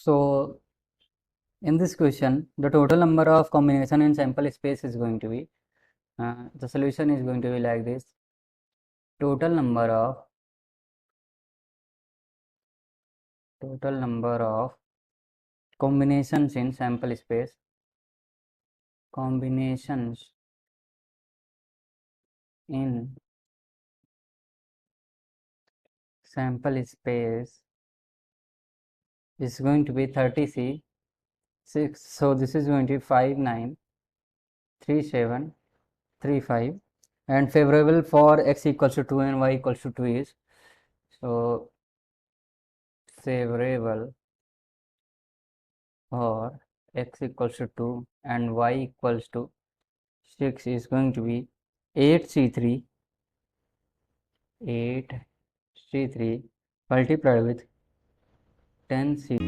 So in this question, the total number of combination in sample space is going to be, the solution is going to be like this. Total number of combinations in sample space, combinations in sample space is going to be 36. So this is going to be 593735, and favorable for x equals to 2 and y equals to 2 is, so favorable for x equals to 2 and y equals to 6 is going to be 8c3 multiplied with 10c